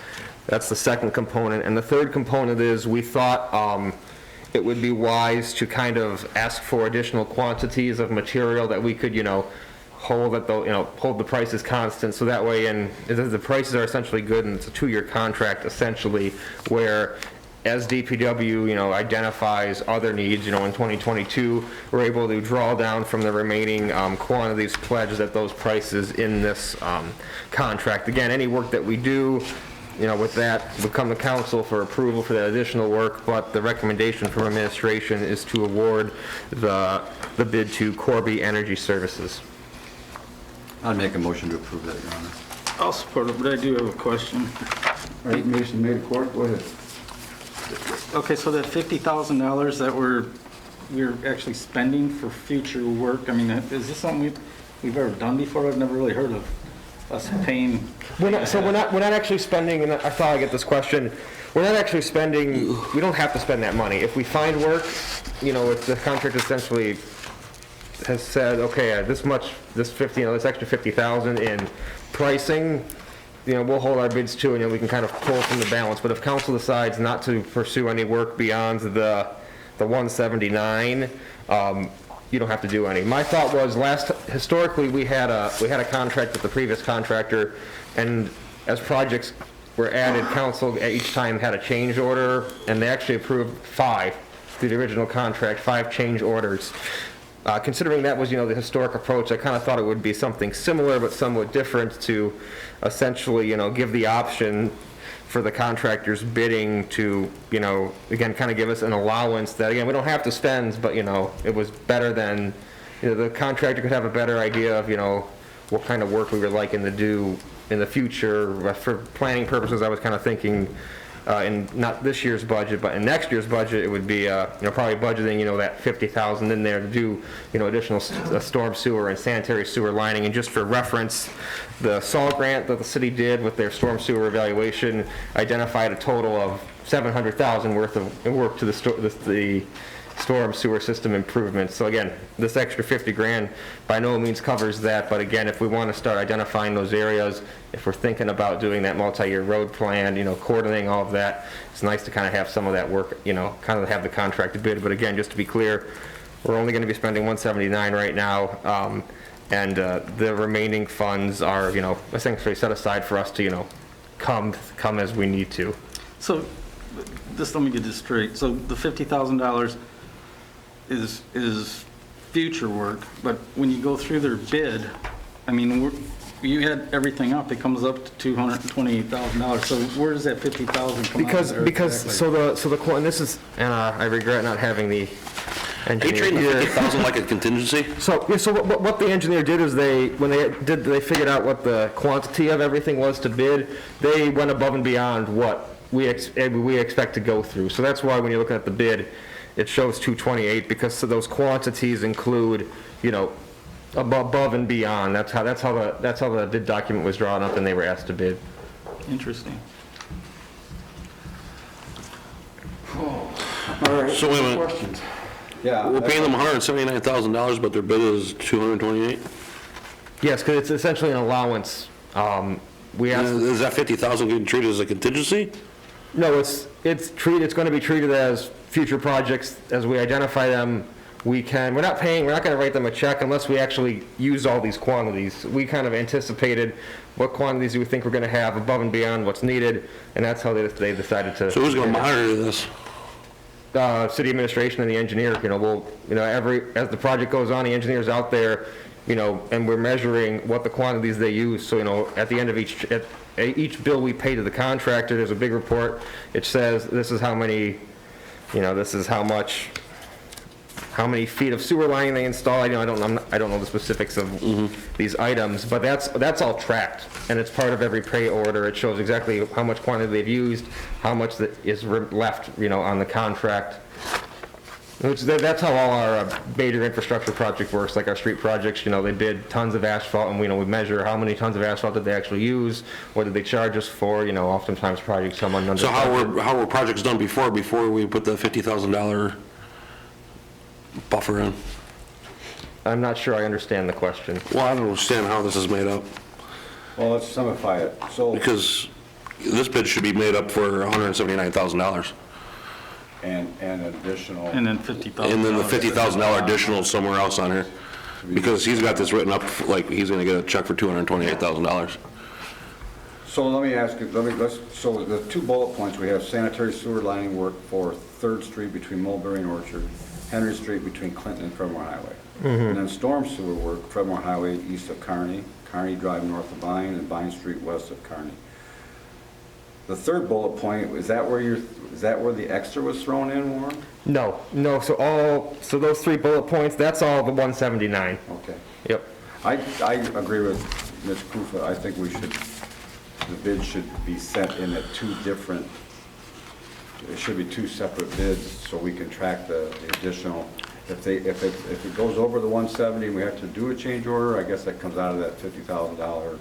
That's the second component. And the third component is we thought it would be wise to kind of ask for additional quantities of material that we could, hold the prices constant, so that way, and the prices are essentially good, and it's a 2-year contract essentially, where as DPW, identifies other needs, in 2022, we're able to draw down from the remaining quantities pledged at those prices in this contract. Again, any work that we do, with that, would come to council for approval for that additional work, but the recommendation from administration is to award the bid to Corby Energy Services. I'd make a motion to approve that, Your Honor. I'll support it, but I do have a question. All right, motion made, court, go ahead. Okay, so that $50,000 that we're actually spending for future work, I mean, is this something we've ever done before? I've never really heard of us paying. We're not actually spending, and I thought I'd get this question, we're not actually spending, we don't have to spend that money. If we find work, if the contract essentially has said, okay, this extra 50,000 in pricing, we'll hold our bids too, and we can kind of pull from the balance. But if council decides not to pursue any work beyond the 179, you don't have to do any. My thought was historically, we had a contract with the previous contractor, and as projects were added, council each time had a change order, and they actually approved 5 through the original contract, 5 change orders. Considering that was, the historic approach, I kind of thought it would be something similar but somewhat different to essentially, give the option for the contractors bidding to, again, kind of give us an allowance that, again, we don't have to spend, but, it was better than, the contractor could have a better idea of, what kind of work we were liking to do in the future. For planning purposes, I was kind of thinking, in not this year's budget, but in next year's budget, it would be, probably budgeting, that 50,000 in there to do, additional storm sewer and sanitary sewer lining. And just for reference, the SAW grant that the city did with their storm sewer evaluation identified a total of $700,000 worth of work to the storm sewer system improvements. So again, this extra 50 grand by no means covers that, but again, if we want to start identifying those areas, if we're thinking about doing that multi-year road plan, coordinating all of that, it's nice to kind of have some of that work, kind of have the contracted bid. But again, just to be clear, we're only going to be spending 179 right now, and the remaining funds are, essentially set aside for us to, come as we need to. So, just let me get this straight. So the $50,000 is future work, but when you go through their bid, I mean, you had everything up, it comes up to $228,000. So where does that $50,000 come out of there Because exactly? and this is, and I regret not having the Are you engineer treating the here. 50,000 like a contingency? So what the engineer did is they figured out what the quantity of everything was to bid. They went above and beyond what we expect to go through. So that's why when you're looking at the bid, it shows 228, because those quantities include, above and beyond. That's how the bid document was drawn up and they were asked to bid. Interesting. All right. So wait a minute. Questions? Yeah. We're paying them $179,000, but their bid is 228? Yes, because it's essentially an allowance. We asked. Is that 50,000 getting treated as a contingency? No, it's going to be treated as future projects. As we identify them, we're not going to write them a check unless we actually use all these quantities. We kind of anticipated what quantities we think we're going to have above and beyond what's needed, and that's how they decided to. So who's going to monitor this? City administration and the engineer. As the project goes on, the engineer's out there, and we're measuring what the quantities they use. So, at the end of each bill we pay to the contractor, there's a big report. It says this is how many, this is how many feet of sewer lining they install. I don't know the specifics of these items, but that's all tracked, and it's part of every pay order. It shows exactly how much quantity they've used, how much that is left, on the contract. That's how all our major infrastructure project works, like our street projects. They bid tons of asphalt, and we measure how many tons of asphalt did they actually use, what did they charge us for. Oftentimes projects come under. So how were projects done before we put the $50,000 buffer in? I'm not sure I understand the question. Well, I don't understand how this is made up, Well, let's simplify it. So, because this bid should be made up for $179,000. and additional. And then $50,000. And then the $50,000 additional somewhere else on here, because he's got this written up like he's going to get a check for $228,000. So let me ask you, so the 2 bullet points, we have sanitary sewer lining work for 3rd Street between Mulberry and Orchard, Henry Street between Clinton and Fredmore Highway. And then storm sewer work, Fredmore Highway east of Kearney, Kearney Drive north of Vine, and Vine Street west of Kearney. The 3rd bullet point, is that where the extra was thrown in, Warren? No. So those 3 bullet points, that's all the 179. Okay. Yep. I agree with Ms. Kufa. I think the bid should be sent in at 2 different, it should be 2 separate bids so we can track the additional. If it goes over the 170 and we have to do a change order, I guess that comes out of that $50,000.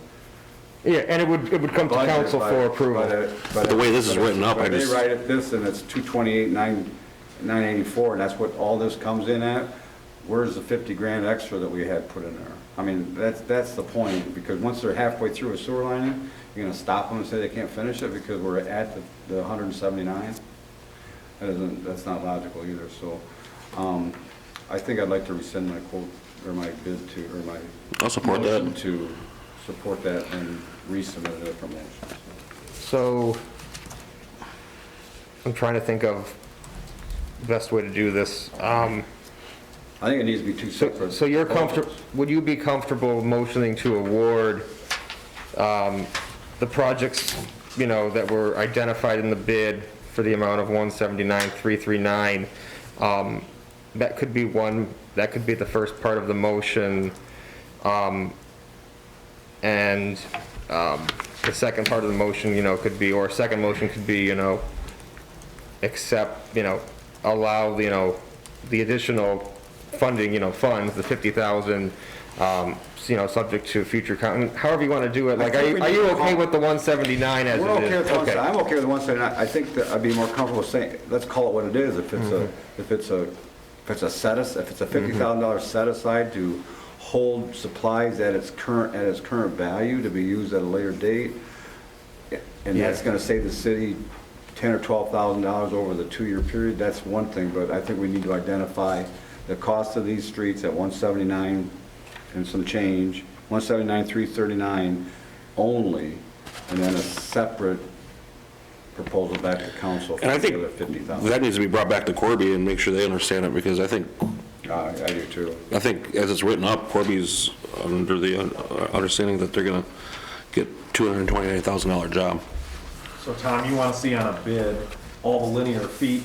Yeah, and it would come to council for approval. The way this is written up, But they write it this, and it's 228,984, and that's what all this comes in at. Where's the 50 grand extra that we had put in there? I mean, that's the point, because once they're halfway through a sewer lining, You're gonna stop them and say they can't finish it because we're at the 179? That's not logical either, so, I think I'd like to rescind my quote, or my bid to, or my I'll support that. motion to support that and resubmit it for motion. So, I'm trying to think of the best way to do this. I think it needs to be two separate. So you're comfortable, would you be comfortable motioning to award the projects, you know, that were identified in the bid for the amount of 179,339? That could be one, that could be the first part of the motion. And the second part of the motion, you know, could be, or a second motion could be, you know, accept, you know, allow, you know, the additional funding, you know, funds, the 50,000, you know, subject to future, however you want to do it. Like, are you okay with the 179 as it is? We're okay with the Okay. I'm okay with the 179. I think that I'd be more comfortable saying, let's call it what it is. If it's a $50,000 set aside to hold supplies at its current value to be used at a later date, and that's going to save the city $10,000 or $12,000 over the 2-year period, that's one thing, but I think we need to identify the cost of these streets at 179 and some change, 179,339 only, and then a separate proposal back to council for And I the think other 50,000. that needs to be brought back to Corby and make sure they understand it, because I think I do too. as it's written up, Corby's under the understanding that they're gonna get $229,000 job. So Tom, you want to see on a bid, all the linear feet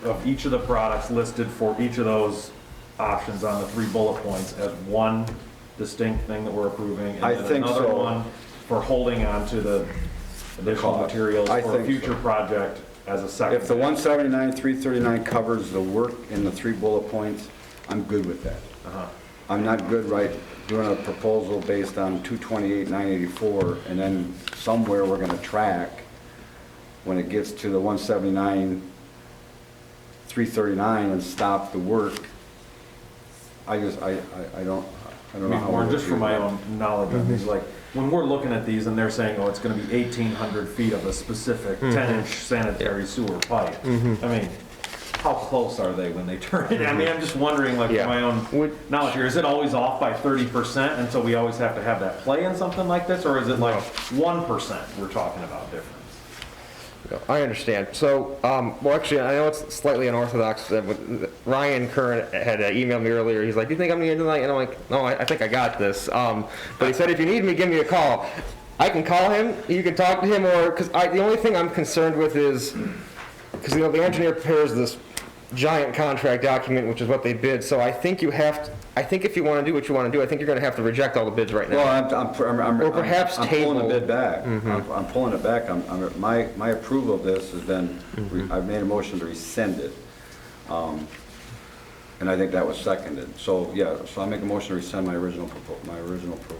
of each of the products listed for each of those options on the 3 bullet points as one distinct thing that we're approving? I And then think another so. one for holding on to the additional cost. materials I for a think future so. project as a second. If the 179,339 covers the work in the 3 bullet points, I'm good with that. Uh-huh. I'm not good doing a proposal based on 228,984, and then somewhere we're gonna track when it gets to the 179,339 and stop the work. I don't know how. Or we just would for do my that. own knowledge on these, like, when we're looking at these and they're saying, oh, it's gonna be 1,800 feet of a specific 10-inch sanitary sewer pipe. I mean, how close are they when they turn it? I mean, I'm just wondering, like, for Yeah. my own knowledge here, is it always off by 30%, and so we always have to have that play in something like this? Or is it like 1% we're talking about difference? I understand. So, well, actually, I know it's slightly unorthodox. Ryan Curran had emailed me earlier. He's like, "Do you think I'm going to get tonight?" And I'm like, "No, I think I got this." But he said, "If you need me, give me a call." I can call him. You can talk to him, or because the only thing I'm concerned with is because the engineer prepares this giant contract document, which is what they bid. So I think you have to. I think if you want to do what you want to do, I think you're going to have to reject all the bids right now. Well, Or perhaps I'm pulling the table. bid back. I'm pulling it back. My approval of this has been, I've made a motion to rescind it. And I think that was seconded. So, yeah, so I make a motion to rescind my original approval.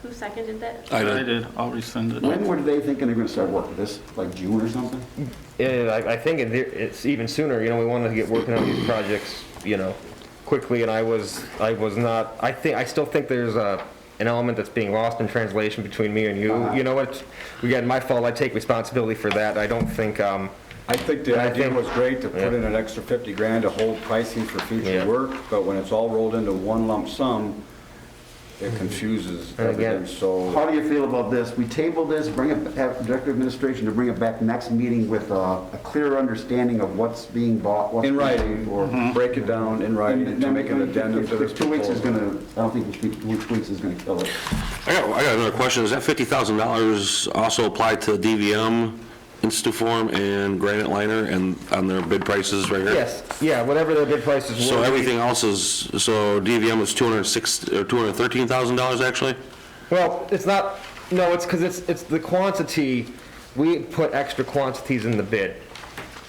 Who seconded that? I I did. did, I'll resend it. When were they thinking they're gonna start working? This, like June or something? Yeah, I think it's even sooner. You know, we wanted to get working on these projects, you know, quickly, and I was not. I still think there's an element that's being lost in translation between me and you. You know what? Again, my fault. I take responsibility for that. I don't think. I think the idea was great to put Yeah. in an extra 50 grand to hold pricing for future Yeah. work, but when it's all rolled into one lump sum, it confuses And again, everything, so. How do you feel about this? We table this, have Director of Administration to bring it back next meeting with a clearer understanding of what's being bought, what's In being writing, paid for. break it down in writing, to make an addendum to this 2 weeks is proposal. gonna, I don't think 2 weeks is gonna kill it. I got another question. Is that $50,000 also applied to DVM, Instaform, and Granite Liner, and on their bid prices right here? yes, yeah, whatever the bid prices were. So everything else is, so DVM is $213,000 actually? Well, it's not. No, it's because it's the quantity. We put extra quantities in the bid,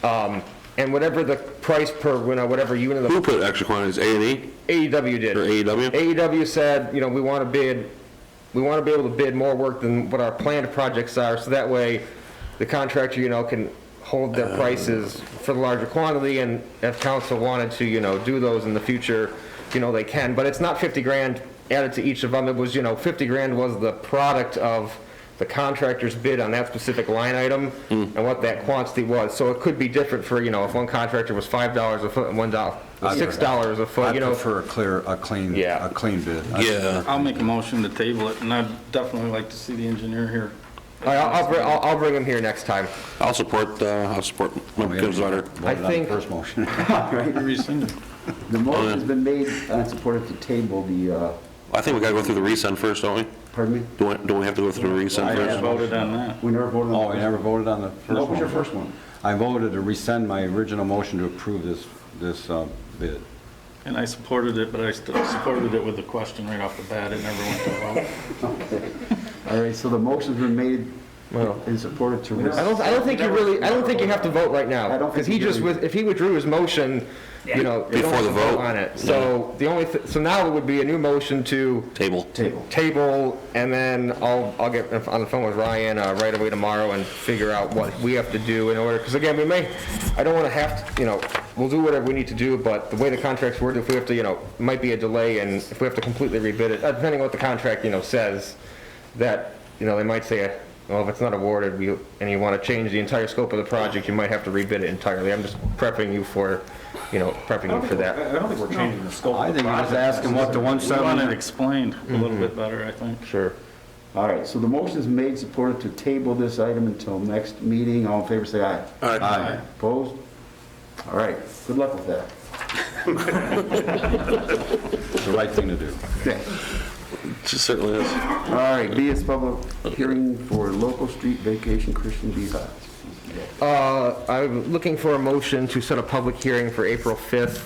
and whatever the price per whatever unit of Who put extra quantities, A&E AEW did. or AEW? AEW said, we want to bid, we want to be able to bid more work than what our planned projects are, so that way the contractor, can hold their prices for the larger quantity, and if council wanted to, do those in the future, they can. But it's not 50 grand added to each of them. It was, 50 grand was the product of the contractor's bid on that specific line item and what that quantity was. So it could be different for, if one contractor was $5 a foot and $6 a foot, I prefer a clean bid. Yeah. I'll make a motion to table it, and I'd definitely like to see the engineer here. I'll bring him here next time. I'll support Member Kim's letter. I think- First motion. Rescind it. The motion's been made and supported to table the, I think we gotta go through the resend first, don't we? pardon me? Don't we have to go through the resend I first? voted on that. We never voted on. Oh, we never voted on the first one? What was your first one? I voted to rescind my original motion to approve this bid. And I supported it, but I still supported it with a question right off the bat. It never went to vote. Okay. All right, so the motion's been made Well, and supported to. I don't think you have to vote right now. I don't think Because he you just, really- if he withdrew his motion, you don't Before have the to vote vote. on it. So the only, so now it would be a new motion to Table. table, and then I'll get on the phone with Ryan right away tomorrow and figure out what we have to do in order, because again, I don't want to have to, we'll do whatever we need to do, but the way the contract's worded, if we have to, it might be a delay, and if we have to completely rebid it, depending on what the contract, says, that, they might say, well, if it's not awarded, and you want to change the entire scope of the project, you might have to rebid it entirely. I'm just prepping you for, that. I don't think we're changing the scope I of the think he was project. asking what the We want it 170, explained a little bit better, I think. Sure. All right, so the motion's made, supported to table this item until next meeting. All in favor, say aye. Aye. Opposed? All right, good luck with that. the right thing to do. Okay. It certainly is. All right, B is public hearing for local street vacation Christian Beehive. I'm looking for a motion to set a public hearing for April 5th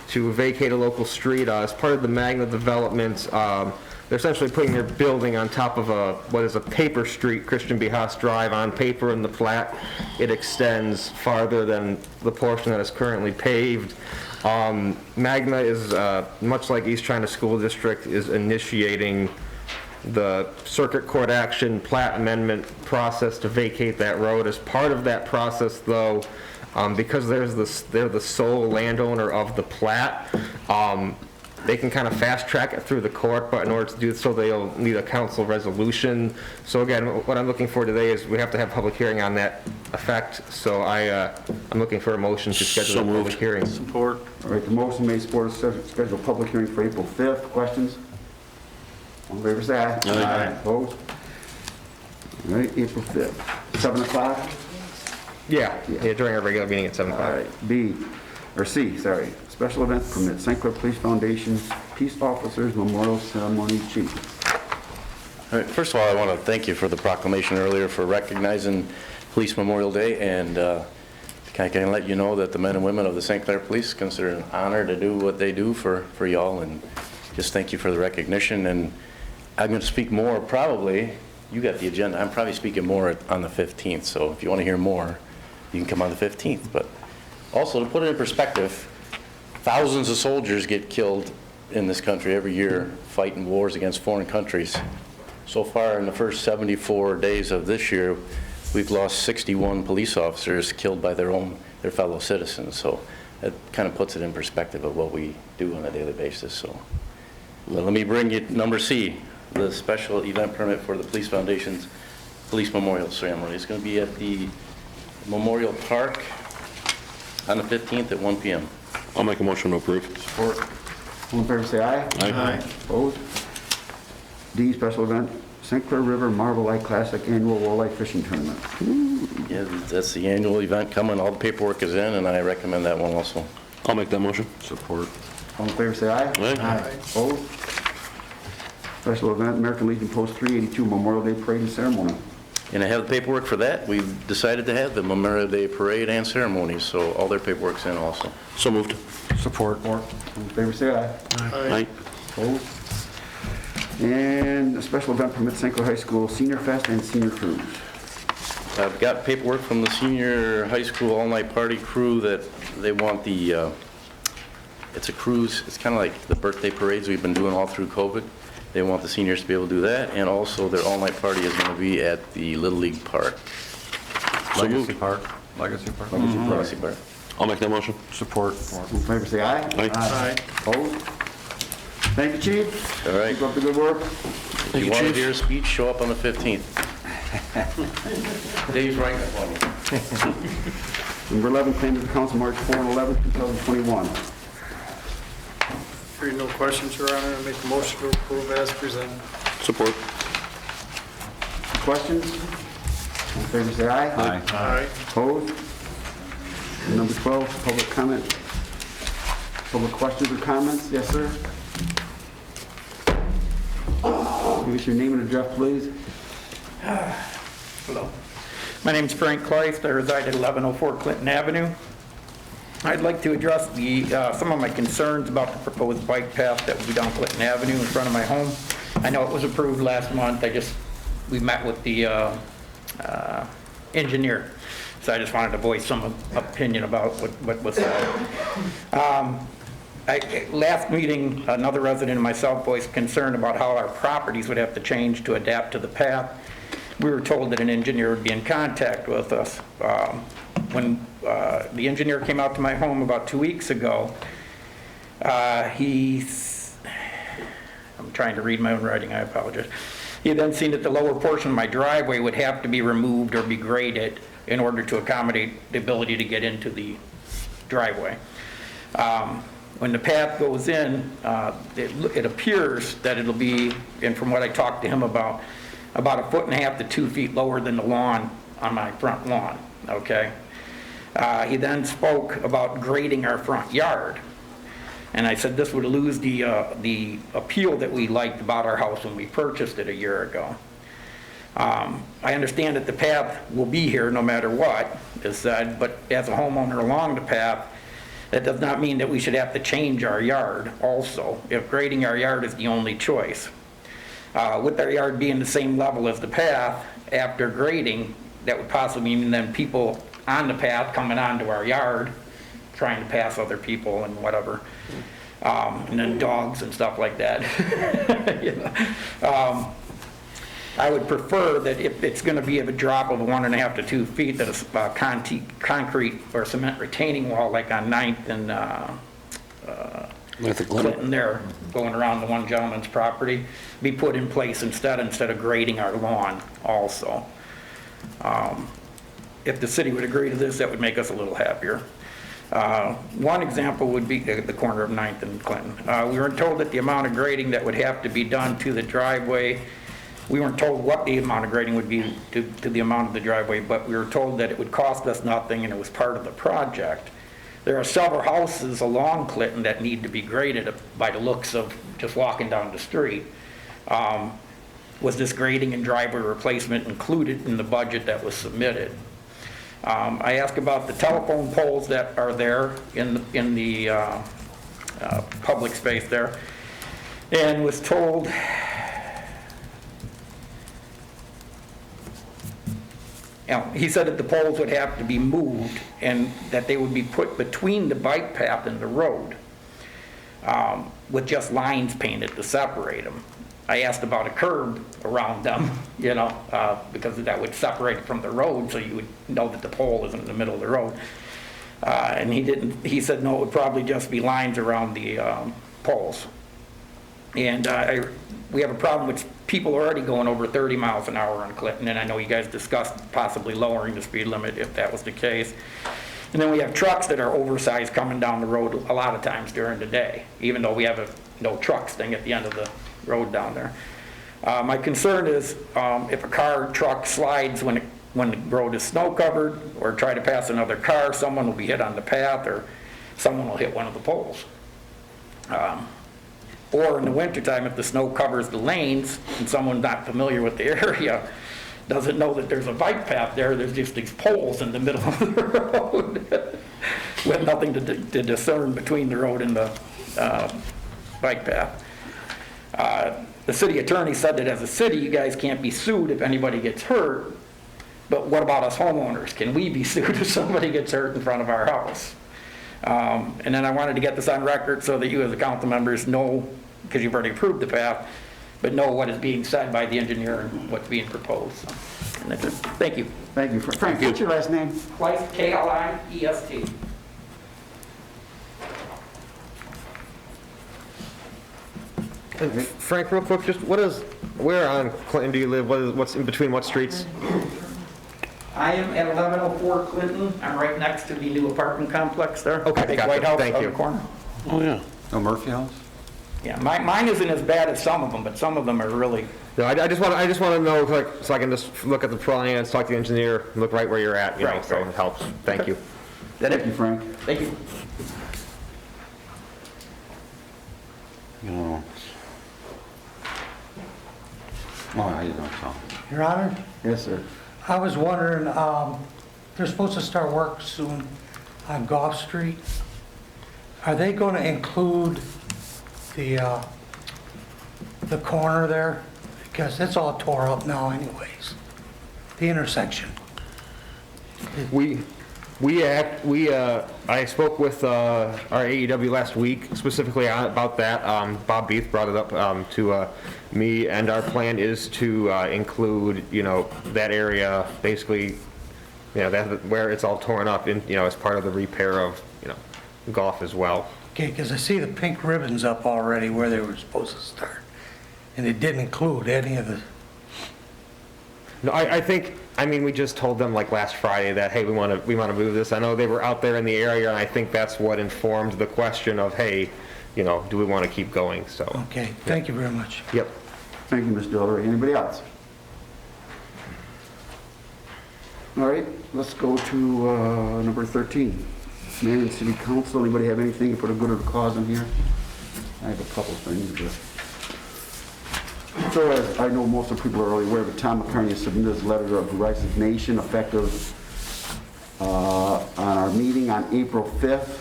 to vacate a local street. As part of the Magna development, they're essentially putting their building on top of what is a paper street, Christian Beehive Drive. On paper in the plat, it extends farther than the portion that is currently paved. Magna is, much like East China School District, is initiating the circuit court action plat amendment process to vacate that road. As part of that process, though, because they're the sole landowner of the plat, they can kind of fast track it through the court, but in order to do so, they'll need a council resolution. So again, what I'm looking for today is we have to have a public hearing on that effect. So I'm looking for a motion to schedule a public hearing. Support. All right, the motion made, supported, schedule a public hearing for April 5th. Questions? All in favor, say aye. Aye. Opposed? All right, April 5th, 7 o'clock. Yeah, during our regular meeting at 7 All o'clock. right, C, special event permit, Sinclair Police Foundation, Peace Officers Memorial Ceremony Chief. All right, first of all, I want to thank you for the proclamation earlier for recognizing Police Memorial Day, and I can let you know that the men and women of the Sinclair Police consider it an honor to do what they do for y'all, and just thank you for the recognition. And I'm going to speak more, probably, you got the agenda, I'm probably speaking more on the 15th, so if you want to hear more, you can come on the 15th. But also, to put it in perspective, thousands of soldiers get killed in this country every year fighting wars against foreign countries. So far, in the first 74 days of this year, we've lost 61 police officers killed by their fellow citizens. So that kind of puts it in perspective of what we do on a daily basis. So let me bring you number C, the special event permit for the Police Foundation's Police Memorial Ceremony. It's going to be at the Memorial Park on the 15th at 1 p.m. I'll make a motion to approve. Support. All in favor, say aye. Aye. Opposed? D, special event, Sinclair River Marble Eye Classic Annual Walleye Fishing Tournament. Yeah, that's the annual event coming. All the paperwork is in, and I recommend that one also. I'll make that motion. Support. All in favor, say aye. Aye. Opposed? Special event, American Legion Post 382 Memorial Day Parade and Ceremony. And I have the paperwork for that. We've decided to have the Memorial Day Parade and ceremony, so all their paperwork's in also. So moved. Support. All in favor, say aye. Aye. Opposed? And a special event permit, Sinclair High School Senior Fest and Senior Cruise. I've got paperwork from the senior high school all-night party crew that they want the, it's a cruise. It's kind of like the birthday parades we've been doing all through COVID. They want the seniors to be able to do that, and also their all-night party is going to be at the Little League Park. Legacy Park. Legacy Park. Legacy Park. I'll make that motion. Support. All in favor, say aye. Aye. Opposed? Thank you, Chief. All right. Keep up the good work. If you want to hear a speech, show up on the 15th. Dave's right on you. Number 11, claims of the council, March 4 and 11, 2021. Hearing no questions, Your Honor, I make a motion to approve as presented. Support. Questions? All in favor, say aye. Aye. Opposed? And number 12, public comment. Public questions or comments? Yes, sir? Give us your name and address, please. Hello. My name's Frank Kleist. I reside at 1104 Clinton Avenue. I'd like to address some of my concerns about the proposed bike path that will be down Clinton Avenue in front of my home. I know it was approved last month. We met with the engineer, so I just wanted to voice some opinion about what was said. Last meeting, another resident and myself voiced concern about how our properties would have to change to adapt to the path. We were told that an engineer would be in contact with us. When the engineer came out to my home about 2 weeks ago, I'm trying to read my own writing, I apologize. He had then seen that the lower portion of my driveway would have to be removed or be graded in order to accommodate the ability to get into the driveway. When the path goes in, it appears that it'll be, and from what I talked to him about 1.5 feet to 2 feet lower than the lawn on my front lawn, okay? He then spoke about grading our front yard. And I said this would lose the appeal that we liked about our house when we purchased it a year ago. I understand that the path will be here no matter what is said, but as a homeowner along the path, that does not mean that we should have to change our yard also, if grading our yard is the only choice. With our yard being the same level as the path, after grading, that would possibly mean then people on the path coming onto our yard, trying to pass other people and whatever, and then dogs and stuff like that. I would prefer that if it's going to be of a drop of 1.5 to 2 feet, that a concrete or cement retaining wall like on 9th and Clinton there, going around the one gentleman's property, be put in place instead of grading our lawn also. If the city would agree to this, that would make us a little happier. One example would be the corner of 9th and Clinton. We were told that the amount of grading that would have to be done to the driveway, we weren't told what the amount of grading would be to the amount of the driveway, but we were told that it would cost us nothing and it was part of the project. There are several houses along Clinton that need to be graded by the looks of just walking down the street. Was this grading and driveway replacement included in the budget that was submitted? I asked about the telephone poles that are there in the public space there, and was told he said that the poles would have to be moved and that they would be put between the bike path and the road with just lines painted to separate them. I asked about a curb around them, because that would separate it from the road so you would know that the pole isn't in the middle of the road. And he said no, it would probably just be lines around the poles. And we have a problem with people already going over 30 miles an hour on Clinton, and I know you guys discussed possibly lowering the speed limit if that was the case. And then we have trucks that are oversized coming down the road a lot of times during the day, even though we have a no trucks thing at the end of the road down there. My concern is if a car or truck slides when the road is snow covered or try to pass another car, someone will be hit on the path or someone will hit one of the poles. Or in the wintertime, if the snow covers the lanes and someone's not familiar with the area, doesn't know that there's a bike path there's just these poles in the middle of the road with nothing to discern between the road and the bike path. The city attorney said that as a city, you guys can't be sued if anybody gets hurt, but what about us homeowners? Can we be sued if somebody gets hurt in front of our house? And then I wanted to get this on record so that you as the council members know, because you've already approved the path, but know what is being said by the engineer and what's being proposed. And that's it. Thank you. Thank you. Frank, what's your last name? Kleist, K-L-I-E-S-T. Frank, real quick, just what is Where on Clinton do you live? What's in between what streets? I am at 1104 Clinton. I'm right next to the new apartment complex there. Okay, Big gotcha. white house Thank on you. the corner. Oh, yeah. No Murphy House? Yeah, mine isn't as bad as some of them, but some of them are really, No, I just want to know, like, so I can just look at the plans, talk to the engineer, look right where you're at, you know, Right, so right. it helps. Thank you. Thank you, Frank. thank you. You know. Oh, how you doing, Tom? Your Honor, Yes, sir. I was wondering, they're supposed to start work soon on Gulf Street. Are they going to include the corner there? Because it's all tore up now anyways, the intersection. I spoke with our AEW last week specifically about that. Bob Beeth brought it up to me, and our plan is to include, you know, that area, basically, you know, that where it's all torn up, in, you know, as part of the repair of, you know, Gulf as well. Okay, because I see the pink ribbons up already where they were supposed to start. And it didn't include any of the, No, I think, I mean, we just told them like last Friday that, hey, we want to move this. I know they were out there in the area, and I think that's what informed the question of, hey, you know, do we want to keep going? So, okay, thank you very much. yep. Thank you, Mr. Dillery. Anybody else? All right, let's go to number 13. Mayor and City Council, anybody have anything for the good of the cause in here? I have a couple things, but... So as I know most of the people are already aware, but Tom McCartney has submitted his letter of resignation effective on our meeting on April 5th.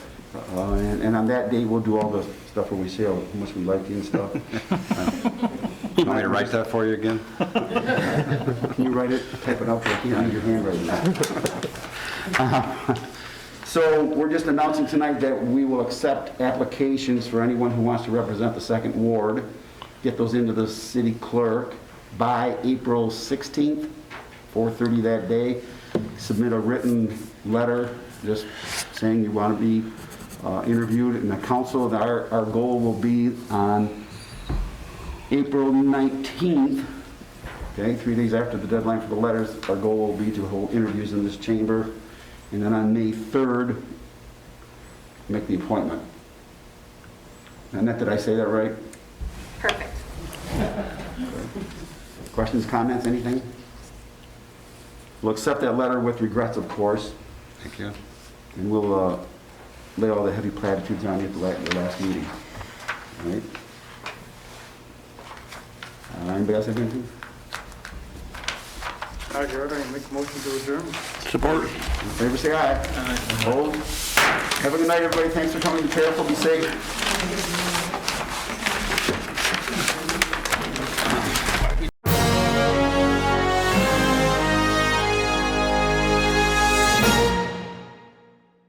And on that day, we'll do all the stuff where we say how much we like you and stuff. You want me to write that for you again? Can you write it, type it out, I can't read your handwriting. So we're just announcing tonight that we will accept applications for anyone who wants to represent the second ward. Get those into the city clerk by April 16th, 4:30 that day. Submit a written letter just saying you want to be interviewed in the council. Our goal will be on April 19th, okay, 3 days after the deadline for the letters. Our goal will be to hold interviews in this chamber. And then on May 3rd, make the appointment. Annette, did I say that right? Perfect. Questions, comments, anything? We'll accept that letter with regrets, of course, Thank you. and we'll lay all the heavy platitudes on you at the last meeting. All right? Anybody else have anything? Your Honor, I make a motion to adjourn. Support. In favor, say aye. Opposed? Have a good night, everybody. Thanks for coming. Be careful, be safe.